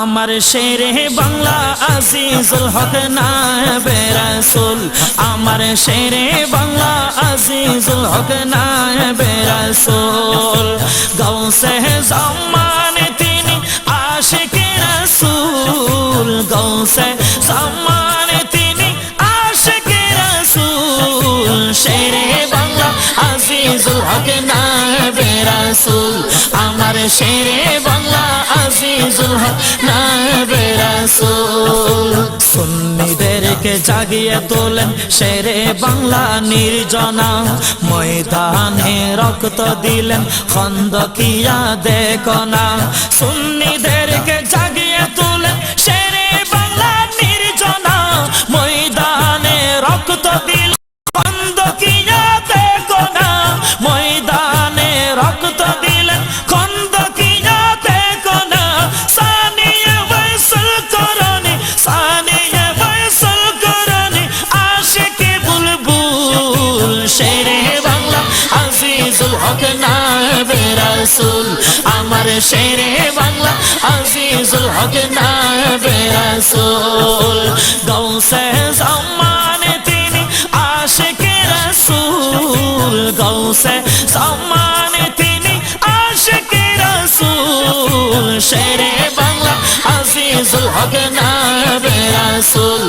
আমার শেরে বাংলা আজিজুল হক নায়েবে রাসূল, আমার শেরে বাংলা আজিজুল হক নায়েবে রাসূল। গৌসে জামান তিনি আশিকে রাসূল, গৌসে জামান তিনি আশিকে রাসূল। শেরে বাংলা আজিজুল হক নায়েবে রাসূল, আমার শেরে বাংলা আজিজুল হক নায়েবে রাসূল। সুন্নিদেরকে জাগিয়ে তোলেন শেরে বাংলা নির্জনা, ময়দানে রক্ত দিলেন খন্দকিয়া দেখো না। সুন্নিদেরকে জাগিয়ে তোলেন শেরে বাংলা নির্জনা, ময়দানে রক্ত দিলেন খন্দকিয়া দেখো না, ময়দানে রক্ত দিলেন খন্দকিয়া দেখো না। সানিয়ে ওয়াসল করনি, সানিয়ে ওয়াসল করনি আশিকে বুলবুল। শেরে বাংলা আজিজুল হক নায়েবে রাসূল, আমার শেরে বাংলা আজিজুল হক নায়েবে রাসূল। গৌসে জামান তিনি আশিকে রাসূল, গৌসে জামান তিনি আশিকে রাসূল। শেরে বাংলা আজিজুল হক নায়েবে রাসূল,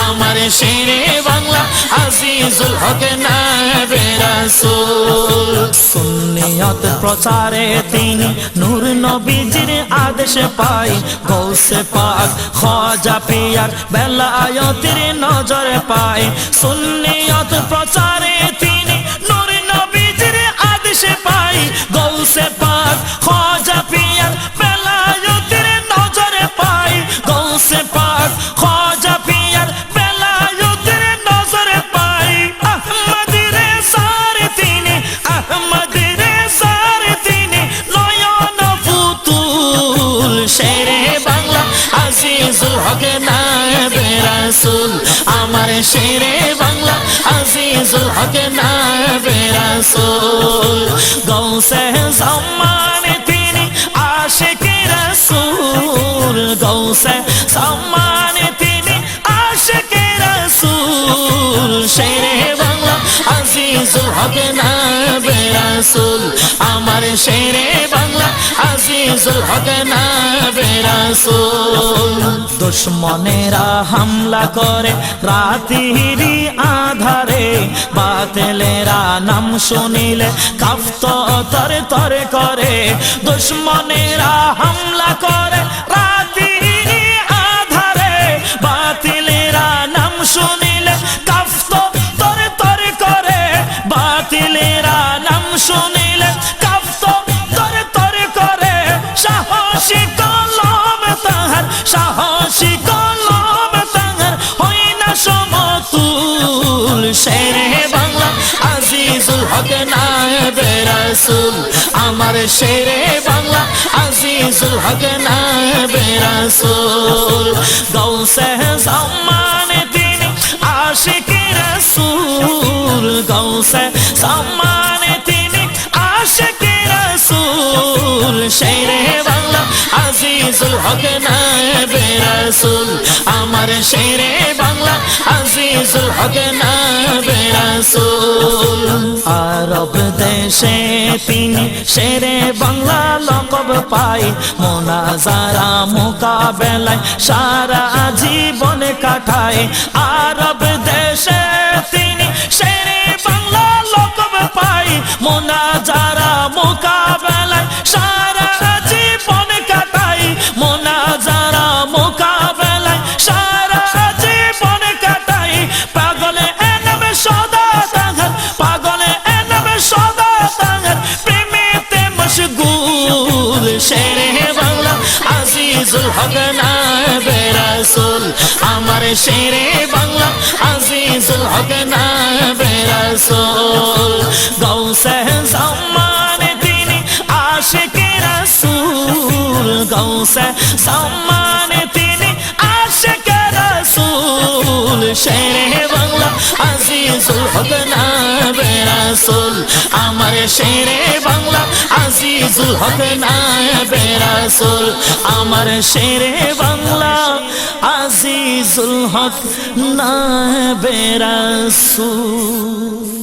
আমার শেরে বাংলা আজিজুল হক নায়েবে রাসূল। সুন্নিয়ত প্রচারে তিনি নূর নবীজির আদেশ পাই, গৌসে পাক খাজা পিয়ার বেলায়েতের নজর পাই। সুন্নিয়ত প্রচারে তিনি নূর নবীজির আদেশ পাই, গৌসে পাক খাজা পিয়ার বেলায়েতের নজর পাই, গৌসে পাক খাজা পিয়ার বেলায়েতের নজর পাই। আহমদ রেসার তিনি, আহমদ রেসার তিনি নয়ন ফুতুল। শেরে বাংলা আজিজুল হক নায়েবে রাসূল, আমার শেরে বাংলা আজিজুল হক নায়েবে রাসূল। গৌসে জামান তিনি আশিকে রাসূল, গৌসে জামান তিনি আশিকে রাসূল। শেরে বাংলা আজিজুল হক নায়েবে রাসূল, আমার শেরে বাংলা আজিজুল হক নায়েবে রাসূল। দুশমনেরা হামলা করে রাতিরি আধারে, বাতিলেরা নাম শুনিলে কাঁপত তরে তরে করে। দুশমনেরা হামলা করে রাতিরি আধারে, বাতিলেরা নাম শুনিলে কাঁপত তরে তরে করে, বাতিলেরা নাম শুনিলে কাঁপত তরে তরে করে। সাহসী কলম তাহার, সাহসী কলম তাহার হই না সমতুল। শেরে বাংলা আজিজুল হক নায়েবে রাসূল, আমার শেরে বাংলা আজিজুল হক নায়েবে রাসূল। গৌসে জামান তিনি আশিকে রাসূল, গৌসে জামান তিনি আশিকে রাসূল। শেরে বাংলা আজিজুল হক নায়েবে রাসূল, আমার শেরে বাংলা আজিজুল হক নায়েবে রাসূল। আরব দেশে তিনি শেরে বাংলা লকব পাই, মোনাজারা মোকাবেলায় সারা জীবন কাটায়। আরব দেশে তিনি শেরে বাংলা লকব পাই, মোনাজারা মোকাবেলায় সারা জীবন কাটাই, মোনাজারা মোকাবেলায় সারা জীবন কাটাই। পাগলে এনবে সদা তাহার, পাগলে এনবে সদা তাহার প্রেমেতে মশগুল। শেরে বাংলা আজিজুল হক নায়েবে রাসূল, আমার শেরে বাংলা আজিজুল হক নায়েবে রাসূল। গৌসে জামান তিনি আশিকে রাসূল, গৌসে জামান তিনি আশিকে রাসূল। শেরে বাংলা আজিজুল হক নায়েবে রাসূল। রাসূল আমার শেরে বাংলা আজিজুল হক নায়েবে রাসূল আমার শেরে বাংলা আজিজুল হক নায়েবে রাসূল